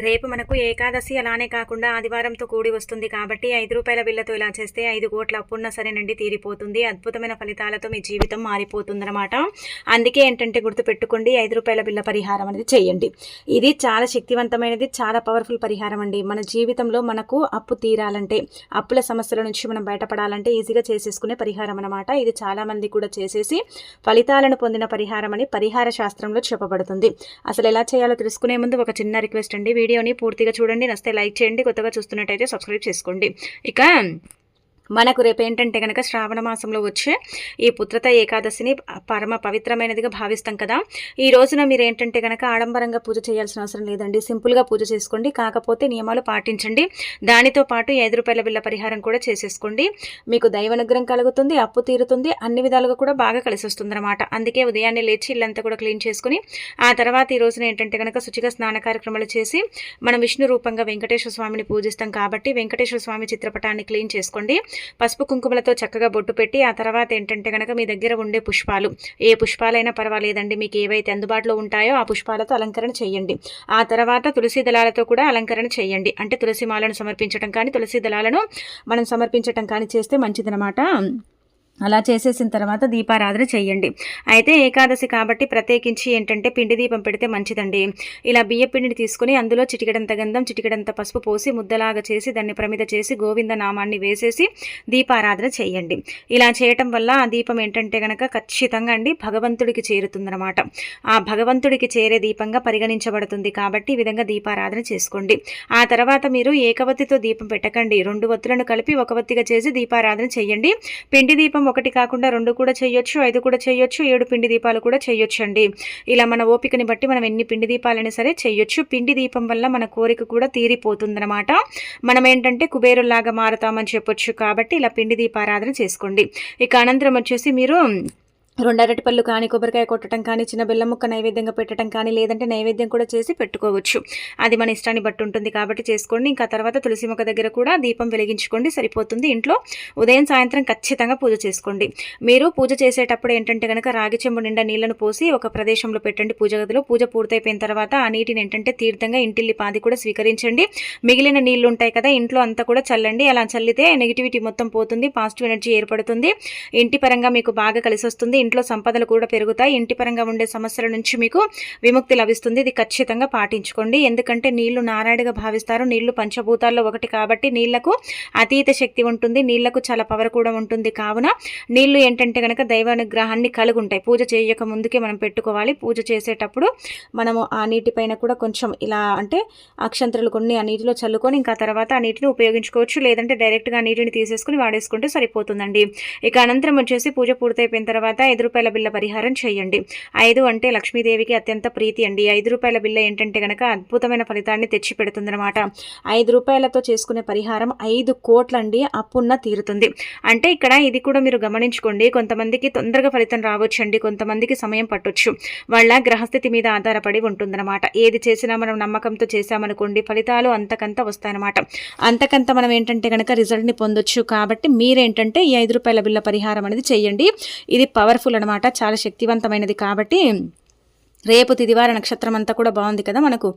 రేపు మనకు ఏకాదశి అలానే కాకుండా ఆదివారంతో కూడి వస్తుంది కాబట్టి రూ. 5 బిల్లతో ఇలా చేస్తే 5 కోట్ల అప్పున్నా సరేనండి తీరిపోతుంది. అద్భుతమైన ఫలితాలతో మీ జీవితం మారిపోతుందన్నమాట. అందుకే ఏంటంటే గుర్తుపెట్టుకోండి, రూ. 5 బిల్ల పరిహారం అనేది చేయండి. ఇది చాలా శక్తివంతమైనది, చాలా పవర్ఫుల్ పరిహారం అండి. మన జీవితంలో మనకు అప్పు తీరాలంటే, అప్పుల సమస్యల నుంచి మనం బయటపడాలంటే ఈజీగా చేసేసుకునే పరిహారం అనమాట. ఇది చాలామంది కూడా చేసేసి ఫలితాలను పొందిన పరిహారం అని పరిహార శాస్త్రంలో చెప్పబడుతుంది. అసలు ఎలా చేయాలో తెలుసుకునే ముందు ఒక చిన్న రిక్వెస్ట్ అండి, వీడియోని పూర్తిగా చూడండి, నచ్చితే లైక్ చేయండి, కొత్తగా చూస్తున్నట్టయితే సబ్స్క్రైబ్ చేసుకోండి. ఇక మనకు రేపు ఏంటంటే కనుక శ్రావణ మాసంలో వచ్చే ఈ పుత్రత ఏకాదశిని పరమ పవిత్రమైనదిగా భావిస్తాం కదా. ఈ రోజున మీరు ఏంటంటే కనుక ఆడంబరంగా పూజ చేయాల్సిన అవసరం లేదండి, సింపుల్గా పూజ చేసుకోండి. కాకపోతే నియమాలు పాటించండి. దానితో పాటు రూ. 5 బిల్ల పరిహారం కూడా చేసేసుకోండి. మీకు దైవానుగ్రహం కలుగుతుంది, అప్పు తీరుతుంది, అన్ని విధాలుగా కూడా బాగా కలిసి వస్తుంది అనమాట. అందుకే ఉదయాన్నే లేచి ఇల్లంతా కూడా క్లీన్ చేసుకుని ఆ తర్వాత ఈ రోజున ఏంటంటే కనుక శుచిగా స్నాన కార్యక్రమాలు చేసి మనం విష్ణు రూపంగా వెంకటేశ్వర స్వామిని పూజిస్తాం కాబట్టి వెంకటేశ్వర స్వామి చిత్రపటాన్ని క్లీన్ చేసుకోండి. పసుపు కుంకుమలతో చక్కగా బొట్టు పెట్టి ఆ తర్వాత ఏంటంటే కనుక మీ దగ్గర ఉండే పుష్పాలు, ఏ పుష్పాలైనా పర్వాలేదండి, మీకు ఏవైతే అందుబాటులో ఉంటాయో ఆ పుష్పాలతో అలంకరణ చేయండి. ఆ తర్వాత తులసి దళాలతో కూడా అలంకరణ చేయండి. అంటే తులసి మాలను సమర్పించడం కానీ తులసి దళాలను మనం సమర్పించడం కానీ చేస్తే మంచిదనమాట. అలా చేసేసిన తర్వాత దీపారాధన చేయండి. అయితే ఏకాదశి కాబట్టి ప్రత్యేకించి ఏంటంటే పిండి దీపం పెడితే మంచిదండి. ఇలా బియ్య పిండిని తీసుకుని అందులో చిటికెడంత గంధం, చిటికెడంత పసుపు పోసి ముద్దలాగా చేసి దాన్ని ప్రమిద చేసి గోవింద నామాన్ని వేసేసి దీపారాధన చేయండి. ఇలా చేయటం వల్ల ఆ దీపం ఏంటంటే కనుక ఖచ్చితంగా అండి భగవంతుడికి చేరుతుందన్నమాట. ఆ భగవంతుడికి చేరే దీపంగా పరిగణించబడుతుంది కాబట్టి ఈ విధంగా దీపారాధన చేసుకోండి. ఆ తర్వాత మీరు ఏకవత్తితో దీపం పెట్టకండి, 2 వత్తులను కలిపి ఒక వత్తిగా చేసి దీపారాధన చేయండి. పిండి దీపం 1 కాకుండా 2 కూడా చేయొచ్చు, 5 కూడా చేయొచ్చు, 7 పిండి దీపాలు కూడా చేయొచ్చు అండి. ఇలా మన ఓపికని బట్టి మనం ఎన్ని పిండి దీపాలైనా సరే చేయొచ్చు. పిండి దీపం వల్ల మన కోరిక కూడా తీరిపోతుందన్నమాట. మనం ఏంటంటే కుబేరులాగా మారుతామని చెప్పొచ్చు. కాబట్టి ఇలా పిండి దీపారాధన చేసుకోండి. ఇక అనంతరం వచ్చేసి మీరు 2 అరటిపళ్ళు కానీ, కొబ్బరికాయ కొట్టడం కానీ, చిన్న బెల్లం ముక్క నైవేద్యంగా పెట్టడం కానీ, లేదంటే నైవేద్యం కూడా చేసి పెట్టుకోవచ్చు. అది మన ఇష్టాన్ని బట్టి ఉంటుంది కాబట్టి చేసుకోండి. ఇంకా తర్వాత తులసి మొక్క దగ్గర కూడా దీపం వెలిగించుకోండి, సరిపోతుంది. ఇంట్లో ఉదయం సాయంత్రం ఖచ్చితంగా పూజ చేసుకోండి. మీరు పూజ చేసేటప్పుడు ఏంటంటే కనుక రాగి చెంబు నిండా నీళ్లను పోసి ఒక ప్రదేశంలో పెట్టండి పూజ గదిలో. పూజ పూర్తయిపోయిన తర్వాత ఆ నీటిని ఏంటంటే తీర్థంగా ఇంటిల్లి పాది కూడా స్వీకరించండి. మిగిలిన నీళ్లు ఉంటాయి కదా, ఇంట్లో అంతా కూడా చల్లండి. అలా చల్లితే నెగిటివిటీ మొత్తం పోతుంది, పాజిటివ్ ఎనర్జీ ఏర్పడుతుంది. ఇంటి పరంగా మీకు బాగా కలిసి వస్తుంది, ఇంట్లో సంపదలు కూడా పెరుగుతాయి, ఇంటి పరంగా ఉండే సమస్యల నుంచి మీకు విముక్తి లభిస్తుంది. ఇది ఖచ్చితంగా పాటించుకోండి. ఎందుకంటే నీళ్లు నారాయణగా భావిస్తారు, నీళ్లు పంచభూతాల్లో ఒకటి కాబట్టి నీళ్లకు అతీత శక్తి ఉంటుంది, నీళ్లకు చాలా పవర్ కూడా ఉంటుంది. కావున నీళ్లు ఏంటంటే కనుక దైవానుగ్రహాన్ని కలిగి ఉంటాయి. పూజ చేయక ముందుకే మనం పెట్టుకోవాలి. పూజ చేసేటప్పుడు మనము ఆ నీటిపైన కూడా కొంచెం ఇలా అంటే అక్షంతలు కొన్ని ఆ నీటిలో చల్లుకొని ఇంకా తర్వాత ఆ నీటిని ఉపయోగించుకోవచ్చు, లేదంటే డైరెక్ట్గా ఆ నీటిని తీసేసుకుని వాడేసుకుంటే సరిపోతుందండి. ఇక అనంతరం వచ్చేసి పూజ పూర్తయిపోయిన తర్వాత రూ. 5 బిల్ల పరిహారం చేయండి. 5 అంటే లక్ష్మీదేవికి అత్యంత ప్రీతి అండి. రూ. 5 బిల్ల ఏంటంటే కనుక అద్భుతమైన ఫలితాన్ని తెచ్చి పెడుతుందన్నమాట. రూపాయలతో చేసుకునే పరిహారం 5 కోట్లండి అప్పున్న తీరుతుంది. అంటే ఇక్కడ ఇది కూడా మీరు గమనించుకోండి, కొంతమందికి తొందరగా ఫలితం రావచ్చు అండి, కొంతమందికి సమయం పట్టొచ్చు. వాళ్ళ గ్రహస్థితి మీద ఆధారపడి ఉంటుందన్నమాట. ఏది చేసినా మనం నమ్మకంతో చేసామనుకోండి ఫలితాలు అంతకంత వస్తాయన్నమాట. అంతకంత మనం ఏంటంటే కనుక రిజల్ట్ని పొందొచ్చు. కాబట్టి మీరేంటంటే ఈ రూ. 5 బిల్ల పరిహారం అనేది చేయండి. ఇది పవర్ఫుల్ అనమాట, చాలా శక్తివంతమైనది. కాబట్టి రేపు తిదివార నక్షత్రం అంతా కూడా బాగుంది కదా మనకు,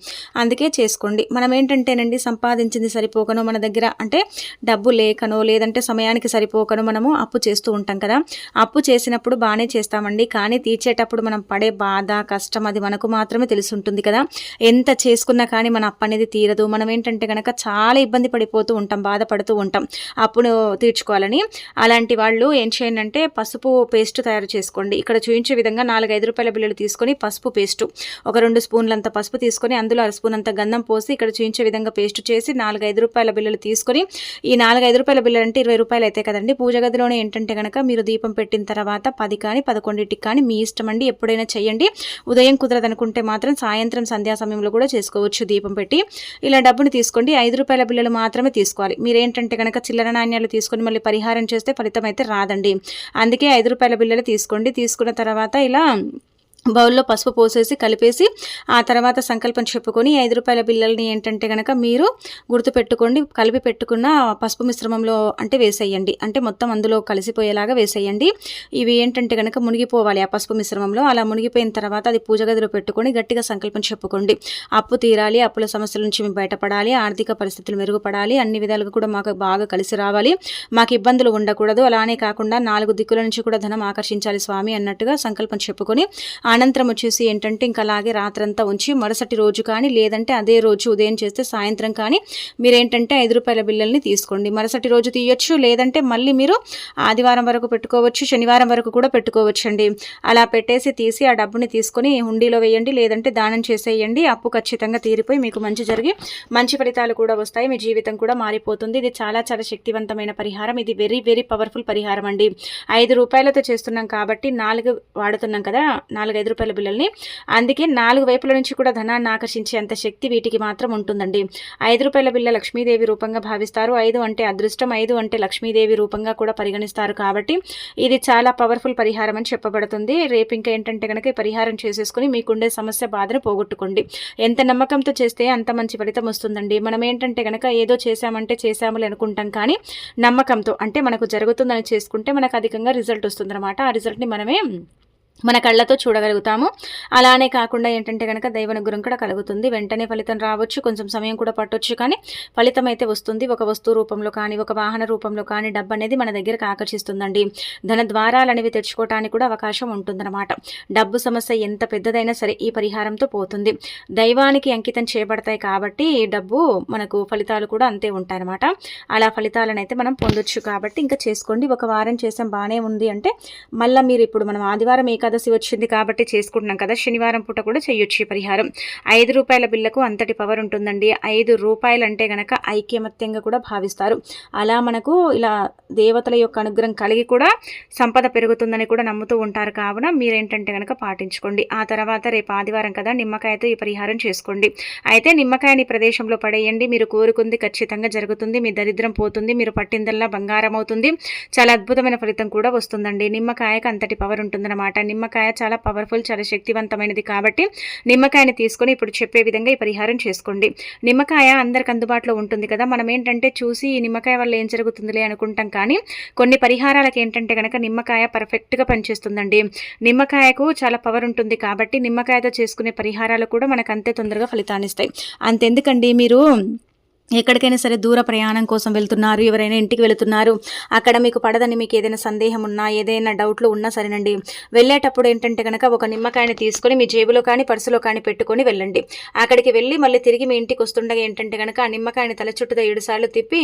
అందుకే చేసుకోండి. మనం ఏంటంటేనండి సంపాదించింది సరిపోకనో, మన దగ్గర అంటే డబ్బు లేకనో, లేదంటే సమయానికి సరిపోకనో మనము అప్పు చేస్తూ ఉంటాం కదా. అప్పు చేసినప్పుడు బాగానే చేస్తామండి, కానీ తీర్చేటప్పుడు మనం పడే బాధ కష్టం అది మనకు మాత్రమే తెలిసి ఉంటుంది కదా. ఎంత చేసుకున్నా కానీ మన అప్పు అనేది తీరదు. మనం ఏంటంటే కనుక చాలా ఇబ్బంది పడిపోతూ ఉంటాం, బాధపడుతూ ఉంటాం అప్పును తీర్చుకోవాలని. అలాంటి వాళ్ళు ఏం చేయండి అంటే పసుపు పేస్ట్ తయారు చేసుకోండి. ఇక్కడ చూపించే విధంగా 4-5 రూపాయల బిళ్ళలు తీసుకొని పసుపు పేస్ట్ ఒక 2 స్పూన్లంత పసుపు తీసుకొని అందులో 1 స్పూన్ అంత గంధం పోసి ఇక్కడ చూపించే విధంగా పేస్ట్ చేసి 4-5 రూపాయల బిళ్ళలు తీసుకొని, ఈ 4-5 రూపాయల బిళ్ళలు అంటే 20 రూపాయలు అయితే కదండి. పూజ గదిలోనే ఏంటంటే కనుక మీరు దీపం పెట్టిన తర్వాత 10 కానీ 11కి కానీ మీ ఇష్టం అండి, ఎప్పుడైనా చేయండి. ఉదయం కుదరదనుకుంటే మాత్రం సాయంత్రం సంధ్యా సమయంలో కూడా చేసుకోవచ్చు దీపం పెట్టి. ఇలా డబ్బుని తీసుకోండి, 5 రూపాయల బిళ్ళలు మాత్రమే తీసుకోవాలి. మీరేంటంటే కనుక చిల్లర నాణ్యాలు తీసుకొని మళ్ళీ పరిహారం చేస్తే ఫలితం అయితే రాదండి. అందుకే 5 రూపాయల బిళ్ళలు తీసుకోండి. తీసుకున్న తర్వాత ఇలా బౌల్లో పసుపు పోసేసి కలిపేసి ఆ తర్వాత సంకల్పం చెప్పుకొని 5 రూపాయల బిళ్ళల్ని ఏంటంటే గనక మీరు గుర్తుపెట్టుకోండి, కలిపి పెట్టుకున్న పసుపు మిశ్రమంలో అంటే వేసేయండి. అంటే మొత్తం అందులో కలిసిపోయేలాగా వేసేయండి. ఇవి ఏంటంటే గనక మునిగిపోవాలి ఆ పసుపు మిశ్రమంలో. అలా మునిగిపోయిన తర్వాత అది పూజ గదిలో పెట్టుకొని గట్టిగా సంకల్పం చెప్పుకోండి. అప్పు తీరాలి, అప్పుల సమస్యల నుంచి మేము బయటపడాలి, ఆర్థిక పరిస్థితులు మెరుగుపడాలి, అన్ని విధాలుగా కూడా మాకు బాగా కలిసి రావాలి, మాకు ఇబ్బందులు ఉండకూడదు, అలానే కాకుండా 4 దిక్కుల నుంచి కూడా ధనం ఆకర్షించాలి స్వామి అన్నట్టుగా సంకల్పం చెప్పుకొని అనంతరం వచ్చేసి ఏంటంటే ఇంకా అలాగే రాత్రంతా ఉంచి మరుసటి రోజు కానీ లేదంటే అదే రోజు ఉదయం చేస్తే సాయంత్రం కానీ మీరేంటంటే 5 రూపాయల బిళ్ళల్ని తీసుకోండి. మరుసటి రోజు తీయొచ్చు, లేదంటే మళ్ళీ మీరు ఆదివారం వరకు పెట్టుకోవచ్చు, శనివారం వరకు కూడా పెట్టుకోవచ్చండి. అలా పెట్టేసి తీసి ఆ డబ్బుని తీసుకొని హుండీలో వేయండి, లేదంటే దానం చేసేయండి. అప్పు ఖచ్చితంగా తీరిపోయి మీకు మంచి జరిగి మంచి ఫలితాలు కూడా వస్తాయి, మీ జీవితం కూడా మారిపోతుంది. ఇది చాలా చాలా శక్తివంతమైన పరిహారం. ఇది వెరీ వెరీ పవర్ఫుల్ పరిహారం అండి. 5 రూపాయలతో చేస్తున్నాం కాబట్టి 4 వాడుతున్నాం కదా, 5 రూపాయల బిళ్ళల్ని. అందుకే 4 వైపుల నుంచి కూడా ధనాన్ని ఆకర్షించే అంత శక్తి వీటికి మాత్రం ఉంటుందండి. 5 రూపాయల బిళ్ళ లక్ష్మీదేవి రూపంగా భావిస్తారు. 5 అంటే అదృష్టం, 5 అంటే లక్ష్మీదేవి రూపంగా కూడా పరిగణిస్తారు. కాబట్టి ఇది చాలా పవర్ఫుల్ పరిహారం అని చెప్పబడుతుంది. రేపు ఇంకా ఏంటంటే కనుక ఈ పరిహారం చేసేసుకుని మీకుండే సమస్య బాధను పోగొట్టుకోండి. ఎంత నమ్మకంతో చేస్తే అంత మంచి ఫలితం వస్తుందండి. మనం ఏంటంటే కనుక ఏదో చేశామంటే చేశాములే అనుకుంటాం, కానీ నమ్మకంతో అంటే మనకు జరుగుతుందని చేసుకుంటే మనకు అధికంగా రిజల్ట్ వస్తుందన్నమాట. ఆ రిజల్ట్ని మనమే మన కళ్ళతో చూడగలుగుతాము. అలానే కాకుండా ఏంటంటే కనుక దైవానుగ్రహం కూడా కలుగుతుంది. వెంటనే ఫలితం రావచ్చు, కొంచెం సమయం కూడా పట్టొచ్చు, కానీ ఫలితం అయితే వస్తుంది. ఒక వస్తువు రూపంలో కానీ ఒక వాహన రూపంలో కానీ డబ్బు అనేది మన దగ్గరకు ఆకర్షిస్తుందండి. ధన ద్వారాలు అనేవి తెచ్చుకోవడానికి కూడా అవకాశం ఉంటుందన్నమాట. డబ్బు సమస్య ఎంత పెద్దదైనా సరే ఈ పరిహారంతో పోతుంది. దైవానికి అంకితం చేయబడతాయి కాబట్టి డబ్బు మనకు ఫలితాలు కూడా అంతే ఉంటాయన్నమాట. అలా ఫలితాలను అయితే మనం పొందొచ్చు. కాబట్టి ఇంకా చేసుకోండి. ఒక వారం చేసాం బాగానే ఉంది అంటే మళ్ళీ మీరు ఇప్పుడు మనం ఆదివారం ఏకాదశి వచ్చింది కాబట్టి చేసుకుంటున్నాం కదా, శనివారం పూట కూడా చేయొచ్చు ఈ పరిహారం. 5 రూపాయల బిళ్ళకు అంతటి పవర్ ఉంటుందండి. 5 రూపాయలు అంటే గనక ఐక్యమత్యంగా కూడా భావిస్తారు. అలా మనకు ఇలా దేవతల యొక్క అనుగ్రహం కలిగి కూడా సంపద పెరుగుతుందని కూడా నమ్ముతూ ఉంటారు. కావున మీరేంటంటే కనుక పాటించుకోండి. ఆ తర్వాత రేపు ఆదివారం కదా, నిమ్మకాయతో ఈ పరిహారం చేసుకోండి. అయితే నిమ్మకాయని ప్రదేశంలో పడేయండి. మీరు కోరుకుంది ఖచ్చితంగా జరుగుతుంది. మీ దరిద్రం పోతుంది. మీరు పట్టిందల్లా బంగారం అవుతుంది. చాలా అద్భుతమైన ఫలితం కూడా వస్తుందండి. నిమ్మకాయకు అంతటి పవర్ ఉంటుందన్నమాట. నిమ్మకాయ చాలా పవర్ఫుల్, చాలా శక్తివంతమైనది. కాబట్టి నిమ్మకాయని తీసుకొని ఇప్పుడు చెప్పే విధంగా ఈ పరిహారం చేసుకోండి. నిమ్మకాయ అందరికి అందుబాటులో ఉంటుంది కదా, మనం ఏంటంటే చూసి ఈ నిమ్మకాయ వల్ల ఏం జరుగుతుందిలే అనుకుంటాం, కానీ కొన్ని పరిహారాలకు ఏంటంటే కనుక నిమ్మకాయ పర్ఫెక్ట్గా పనిచేస్తుందండి. నిమ్మకాయకు చాలా పవర్ ఉంటుంది కాబట్టి నిమ్మకాయతో చేసుకునే పరిహారాలు కూడా మనకు అంతే తొందరగా ఫలితాన్ని ఇస్తాయి. అంతెందుకండి, మీరు ఎక్కడికైనా సరే దూర ప్రయాణం కోసం వెళ్తున్నారు, ఎవరైనా ఇంటికి వెళుతున్నారు, అక్కడ మీకు పడదని మీకు ఏదైనా సందేహం ఉన్నా, ఏదైనా డౌట్లు ఉన్నా సరేనండి, వెళ్ళేటప్పుడు ఏంటంటే కనుక ఒక నిమ్మకాయని తీసుకొని మీ జేబులో కానీ పర్సులో కానీ పెట్టుకొని వెళ్ళండి. అక్కడికి వెళ్ళి మళ్ళీ తిరిగి మీ ఇంటికి వస్తుండగా ఏంటంటే కనుక ఆ నిమ్మకాయని తల చుట్టూ 7 సార్లు తిప్పి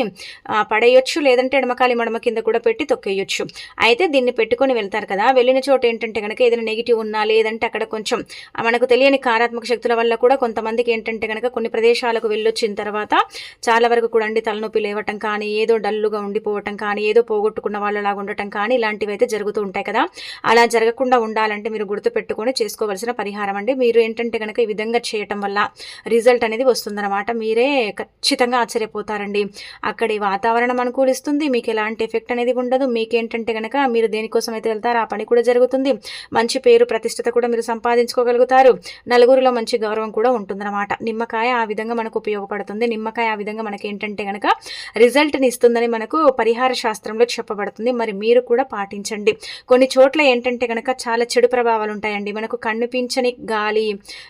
పడేయొచ్చు, లేదంటే ఎడమకాలి మడమ కింద కూడా పెట్టి తొక్కేయొచ్చు. అయితే దీన్ని పెట్టుకొని వెళ్తారు కదా, వెళ్ళిన చోట ఏంటంటే కనుక ఏదైనా నెగిటివ్ ఉన్నా, లేదంటే అక్కడ కొంచెం మనకు తెలియని కారాత్మక శక్తుల వల్ల కూడా కొంతమందికి ఏంటంటే కనుక కొన్ని ప్రదేశాలకు వెళ్ళొచ్చిన తర్వాత చాలా వరకు కూడా అండి తలనొప్పి లేవటం కానీ, ఏదో డల్లుగా ఉండిపోవటం కానీ, ఏదో పోగొట్టుకున్న వాళ్ళలాగా ఉండటం కానీ ఇలాంటివి అయితే జరుగుతూ ఉంటాయి కదా. అలా జరగకుండా ఉండాలంటే మీరు గుర్తుపెట్టుకొని చేసుకోవాల్సిన పరిహారం అండి. మీరు ఏంటంటే కనుక ఈ విధంగా చేయటం వల్ల రిజల్ట్ అనేది వస్తుందన్నమాట. మీరే ఖచ్చితంగా ఆశ్చర్యపోతారండి. అక్కడి వాతావరణం అనుకూలిస్తుంది, మీకు ఎలాంటి ఎఫెక్ట్ అనేది ఉండదు. మీకేంటంటే కనుక మీరు దేనికోసం అయితే వెళ్తారో ఆ పని కూడా జరుగుతుంది. మంచి పేరు ప్రతిష్టత కూడా మీరు సంపాదించుకోగలుగుతారు. నలుగురిలో మంచి గౌరవం కూడా ఉంటుందన్నమాట. నిమ్మకాయ ఆ విధంగా మనకు ఉపయోగపడుతుంది. నిమ్మకాయ ఆ విధంగా మనకి ఏంటంటే కనుక రిజల్ట్ని ఇస్తుందని మనకు పరిహార శాస్త్రంలో చెప్పబడుతుంది. మరి మీరు కూడా పాటించండి. కొన్ని చోట్ల ఏంటంటే కనుక చాలా చెడు ప్రభావాలు ఉంటాయండి. మనకు కనిపించని గాలి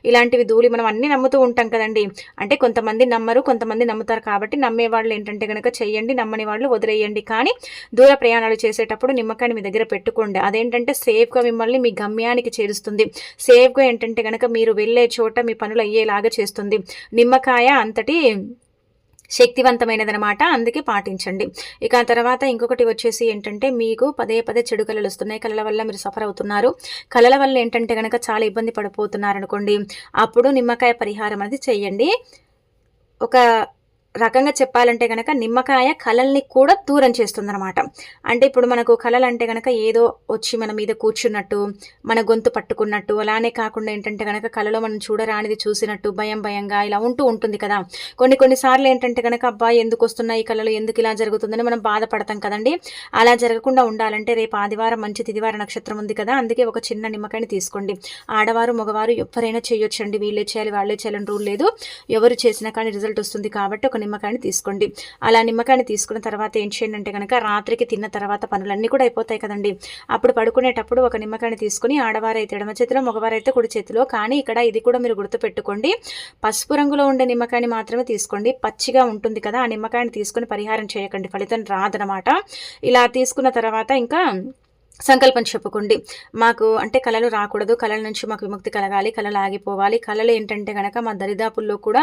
ఇలాంటివి, ధూళి, మనం అన్ని నమ్ముతూ ఉంటాం కదండి. అంటే కొంతమంది నమ్మరు, కొంతమంది నమ్ముతారు. కాబట్టి నమ్మే వాళ్ళు ఏంటంటే కనుక చెయ్యండి, నమ్మని వాళ్ళు వదిలేయండి. కానీ దూర ప్రయాణాలు చేసేటప్పుడు నిమ్మకాయని మీ దగ్గర పెట్టుకోండి. అదేంటంటే సేఫ్గా మిమ్మల్ని మీ గమ్యానికి చేరుస్తుంది. సేఫ్గా ఏంటంటే కనుక మీరు వెళ్ళే చోట మీ పనులు అయ్యేలాగా చేస్తుంది. నిమ్మకాయ అంతటి శక్తివంతమైనదనమాట. అందుకే పాటించండి. ఇక తర్వాత ఇంకొకటి వచ్చేసి ఏంటంటే, మీకు పదే పదే చెడు కళలు వస్తున్నాయి, కళల వల్ల మీరు సఫర్ అవుతున్నారు, కళల వల్ల ఏంటంటే కనుక చాలా ఇబ్బంది పడిపోతున్నారు అనుకోండి, అప్పుడు నిమ్మకాయ పరిహారం అనేది చేయండి. ఒక రకంగా చెప్పాలంటే గనక నిమ్మకాయ కళల్ని కూడా దూరం చేస్తుందనమాట. అంటే ఇప్పుడు మనకు కళలంటే గనక ఏదో వచ్చి మన మీద కూర్చున్నట్టు, మన గొంతు పట్టుకున్నట్టు, అలానే కాకుండా ఏంటంటే గనక కలలో మనం చూడరానిది చూసినట్టు భయంగా ఇలా ఉంటుంది కదా! కొన్ని సార్లు ఏంటంటే గనక అబ్బా! ఎందుకొస్తున్నాయి ఈ కళలు? ఎందుకు ఇలా జరుగుతుందని మనం బాధపడతాం కదండీ! అలా జరగకుండా ఉండాలంటే రేపు ఆదివారం మంచి తిదివార నక్షత్రం ఉంది కదా! అందుకే ఒక చిన్న నిమ్మకాయని తీసుకోండి. ఆడవారు, మగవారు ఎవ్వరైనా చేయొచ్చండి. వీళ్ళే చేయాలి, వాళ్ళే చేయాలని రూల్ లేదు. ఎవరు చేసినా కానీ రిజల్ట్ వస్తుంది కాబట్టి ఒక నిమ్మకాయని తీసుకోండి. అలా నిమ్మకాయని తీసుకున్న తర్వాత ఏం చేయండి అంటే కనుక రాత్రికి తిన్న తర్వాత పనులన్నీ కూడా అయిపోతాయి కదండి. అప్పుడు పడుకునేటప్పుడు ఒక నిమ్మకాయని తీసుకుని ఆడవారైతే ఎడమ చేతిలో, మగవారైతే కుడి చేతిలో. కానీ ఇక్కడ ఇది కూడా మీరు గుర్తుపెట్టుకోండి, పసుపు రంగులో ఉండే నిమ్మకాయని మాత్రమే తీసుకోండి. పచ్చిగా ఉంటుంది కదా, ఆ నిమ్మకాయని తీసుకుని పరిహారం చేయకండి, ఫలితం రాదనమాట. ఇలా తీసుకున్న తర్వాత ఇంకా సంకల్పం చెప్పుకోండి. మాకు అంటే కళలు రాకూడదు, కళల నుంచి మాకు విముక్తి కలగాలి, కళలు ఆగిపోవాలి, కళలు ఏంటంటే గనక మా దరిదాపుల్లో కూడా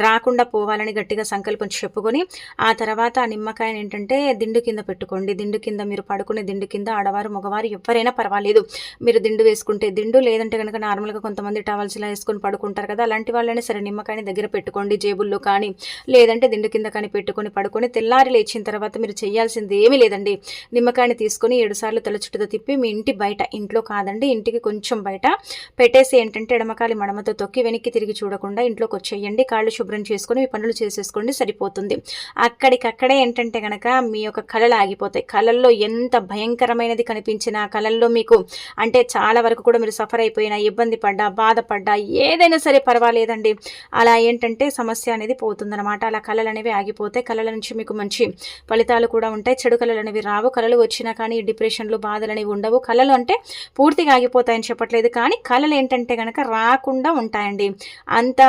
రాకుండా పోవాలని గట్టిగా సంకల్పం చెప్పుకొని ఆ తర్వాత ఆ నిమ్మకాయని ఏంటంటే దిండు కింద పెట్టుకోండి. దిండు కింద మీరు పడుకునే దిండు కింద ఆడవారు, మగవారు ఎవరైనా పర్వాలేదు. మీరు దిండు వేసుకుంటే దిండు, లేదంటే కనుక నార్మల్గా కొంతమంది టవల్స్ ఇలా వేసుకొని పడుకుంటారు కదా, అలాంటి వాళ్ళని సరే నిమ్మకాయని దగ్గర పెట్టుకోండి, జేబుల్లో కానీ లేదంటే దిండు కింద కానీ పెట్టుకొని పడుకొని తెల్లారి లేచిన తర్వాత మీరు చేయాల్సింది ఏమీ లేదండి. నిమ్మకాయని తీసుకొని 7 సార్లు తల చుట్టూ తిప్పి మీ ఇంటి బయట, ఇంట్లో కాదండి ఇంటికి కొంచెం బయట పెట్టేసి ఏంటంటే ఎడమకాలి మడమతో తొక్కి వెనక్కి తిరిగి చూడకుండా ఇంట్లోకి వచ్చేయండి. కాళ్ళు శుభ్రం చేసుకొని మీ పనులు చేసేసుకోండి, సరిపోతుంది. అక్కడికక్కడే ఏంటంటే గనక మీ యొక్క కళలు ఆగిపోతాయి. కళల్లో ఎంత భయంకరమైనది కనిపించినా, కళల్లో మీకు అంటే చాలా వరకు కూడా మీరు సఫర్ అయిపోయినా, ఇబ్బంది పడ్డా, బాధపడ్డా, ఏదైనా సరే పర్వాలేదండి. అలా ఏంటంటే సమస్య అనేది పోతుందన్నమాట. అలా కళలు అనేవి ఆగిపోతాయి. కళల నుంచి మీకు మంచి ఫలితాలు కూడా ఉంటాయి. చెడు కళలు అనేవి రావు. కళలు వచ్చినా కానీ డిప్రెషన్లు, బాధలు అనేవి ఉండవు. కళలు అంటే పూర్తిగా ఆగిపోతాయని చెప్పట్లేదు, కానీ కళలు ఏంటంటే గనక రాకుండా ఉంటాయండి. అంత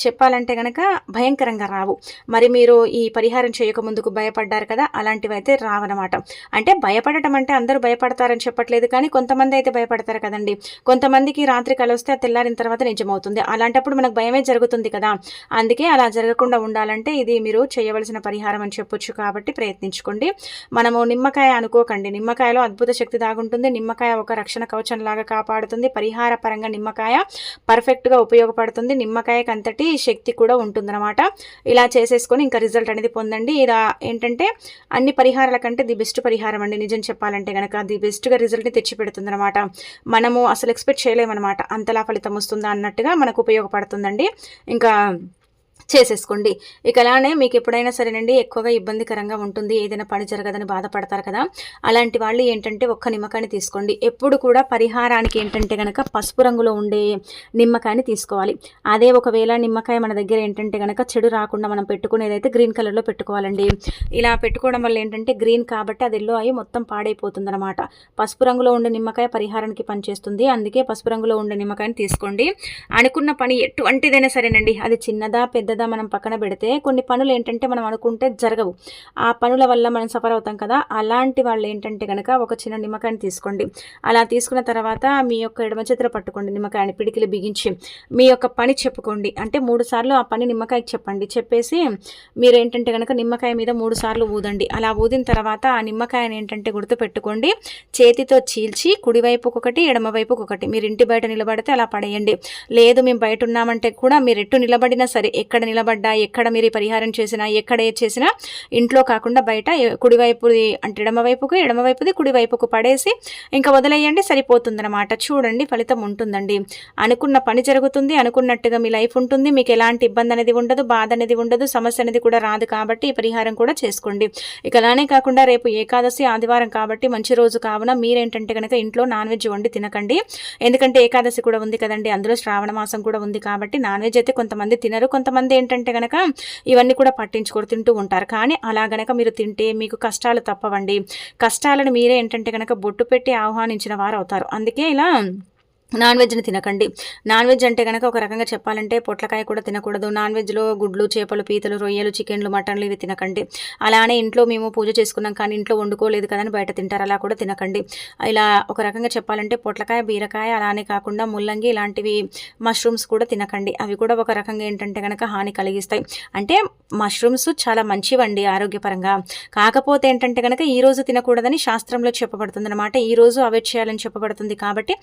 చెప్పాలంటే గనక భయంకరంగా రావు. మరి మీరు ఈ పరిహారం చేయక ముందుకు భయపడ్డారు కదా, అలాంటివి అయితే రావన్నమాట. అంటే భయపడటం అంటే అందరూ భయపడతారని చెప్పట్లేదు, కానీ కొంతమంది అయితే భయపడతారు కదండి. కొంతమందికి రాత్రి కళ వస్తే తెల్లారిన తర్వాత నిజమవుతుంది. అలాంటప్పుడు మనకు భయమే జరుగుతుంది కదా. అందుకే అలా జరగకుండా ఉండాలంటే ఇది మీరు చేయవలసిన పరిహారం అని చెప్పొచ్చు. కాబట్టి ప్రయత్నించుకోండి. మనము నిమ్మకాయ అనుకోకండి, నిమ్మకాయలో అద్భుత శక్తి దాగుంటుంది. నిమ్మకాయ ఒక రక్షణ కవచం లాగా కాపాడుతుంది. పరిహార పరంగా నిమ్మకాయ పర్ఫెక్ట్గా ఉపయోగపడుతుంది. నిమ్మకాయకి అంతటి శక్తి కూడా ఉంటుందన్నమాట. ఇలా చేసేసుకొని ఇంకా రిజల్ట్ అనేది పొందండి. ఇలా ఏంటంటే అన్ని పరిహారాల కంటే ది బెస్ట్ పరిహారం అండి. నిజం చెప్పాలంటే కనుక ది బెస్ట్గా రిజల్ట్ని తెచ్చిపెడుతుంది అనమాట. మనము అసలు ఎక్స్పెక్ట్ చేయలేమన్నమాట, అంతలా ఫలితం వస్తుందా అన్నట్టుగా మనకు ఉపయోగపడుతుందండి. ఇంకా చేసేసుకోండి. ఇక అలానే మీకు ఎప్పుడైనా సరేనండి ఎక్కువగా ఇబ్బందికరంగా ఉంటుంది, ఏదైనా పని జరగదని బాధపడతారు కదా, అలాంటి వాళ్ళు ఏంటంటే ఒక్క నిమ్మకాయని తీసుకోండి. ఎప్పుడు కూడా పరిహారానికి ఏంటంటే కనుక పసుపు రంగులో ఉండే నిమ్మకాయని తీసుకోవాలి. అదే ఒకవేళ నిమ్మకాయ మన దగ్గర ఏంటంటే కనుక చెడు రాకుండా మనం పెట్టుకునేదైతే గ్రీన్ కలర్లో పెట్టుకోవాలండి. ఇలా పెట్టుకోవడం వల్ల ఏంటంటే గ్రీన్ కాబట్టి అది ఎల్లో అయ్యి మొత్తం పాడైపోతుంది అనమాట. పసుపు రంగులో ఉండే నిమ్మకాయ పరిహారానికి పనిచేస్తుంది. అందుకే పసుపు రంగులో ఉండే నిమ్మకాయని తీసుకోండి. అనుకున్న పని ఎటువంటిదైనా సరేనండి, అది చిన్నదా పెద్దదా మనం పక్కన పెడితే కొన్ని పనులు ఏంటంటే మనం అనుకుంటే జరగవు. ఆ పనుల వల్ల మనం సఫర్ అవుతాం కదా, అలాంటి వాళ్ళు ఏంటంటే కనుక ఒక చిన్న నిమ్మకాయని తీసుకోండి. అలా తీసుకున్న తర్వాత మీ యొక్క ఎడమ చేతిలో పట్టుకోండి నిమ్మకాయని, పిడికిలు బిగించి మీ యొక్క పని చెప్పుకోండి. అంటే 3 సార్లు ఆ పని నిమ్మకాయకి చెప్పండి. చెప్పేసి మీరు ఏంటంటే కనుక నిమ్మకాయ మీద 3 సార్లు ఊదండి. అలా ఊదిన తర్వాత ఆ నిమ్మకాయని ఏంటంటే గుర్తుపెట్టుకోండి, చేతితో చీల్చి కుడివైపుకి ఒకటి, ఎడమవైపుకి ఒకటి. మీరు ఇంటి బయట నిలబడితే అలా పడేయండి. లేదు మేము బయట ఉన్నామంటే కూడా మీరు ఎటు నిలబడినా సరే, ఎక్కడ నిలబడ్డా, ఎక్కడ మీరు పరిహారం చేసినా, ఎక్కడ ఏ చేసినా ఇంట్లో కాకుండా బయట కుడివైపుది అంటే ఎడమవైపుది కుడివైపుకు పడేసి ఇంకా వదిలేయండి, సరిపోతుందన్నమాట. చూడండి ఫలితం ఉంటుందండి. అనుకున్న పని జరుగుతుంది, అనుకున్నట్టుగా మీ లైఫ్ ఉంటుంది. మీకు ఎలాంటి ఇబ్బంది అనేది ఉండదు, బాధ అనేది ఉండదు, సమస్య అనేది కూడా రాదు. కాబట్టి ఈ పరిహారం కూడా చేసుకోండి. ఇక అలానే కాకుండా రేపు ఏకాదశి ఆదివారం కాబట్టి మంచి రోజు కావున మీరేంటంటే కనుక ఇంట్లో నాన్ వెజ్ వండి తినకండి. ఎందుకంటే ఏకాదశి కూడా ఉంది కదండి, అందులో శ్రావణ మాసం కూడా ఉంది కాబట్టి నాన్ వెజ్ అయితే కొంతమంది తినరు, కొంతమంది ఏంటంటే గనక ఇవన్నీ కూడా పట్టించుకొని తింటూ ఉంటారు. కానీ అలా గనక మీరు తింటే మీకు కష్టాలు తప్పవండి. కష్టాలను మీరే ఏంటంటే గనక బొట్టు పెట్టి ఆహ్వానించిన వారు అవుతారు. అందుకే ఇలా నాన్ వెజ్ని తినకండి. నాన్ వెజ్ అంటే కనుక ఒక రకంగా చెప్పాలంటే పొట్లకాయ కూడా తినకూడదు. నాన్ వెజ్లో గుడ్లు, చేపలు, పీతలు, రొయ్యలు, చికెన్లు, మటన్లు ఇవి తినకండి. అలానే ఇంట్లో మేము పూజ చేసుకున్నాం కానీ ఇంట్లో వండుకోలేదు కదని బయట తింటారు, అలా కూడా తినకండి. ఇలా ఒక రకంగా చెప్పాలంటే పొట్లకాయ, బీరకాయ, అలానే కాకుండా ముల్లంగి ఇలాంటివి మష్రూమ్స్ కూడా తినకండి. అవి కూడా ఒక రకంగా ఏంటంటే కనుక హాని కలిగిస్తాయి. అంటే మష్రూమ్స్ చాలా మంచివండి ఆరోగ్యపరంగా. కాకపోతే ఏంటంటే కనుక ఈ రోజు తినకూడదని శాస్త్రంలో చెప్పబడుతుంది అనమాట. ఈ రోజు అవాయిడ్ చేయాలని చెప్పబడుతుంది. కాబట్టి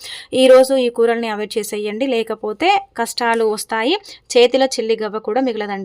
ఈ రోజు ఈ కూరల్ని అవాయిడ్ చేసేయండి, లేకపోతే కష్టాలు వస్తాయి. చేతిలో చిల్లి గవ్వ కూడా మిగలదండి.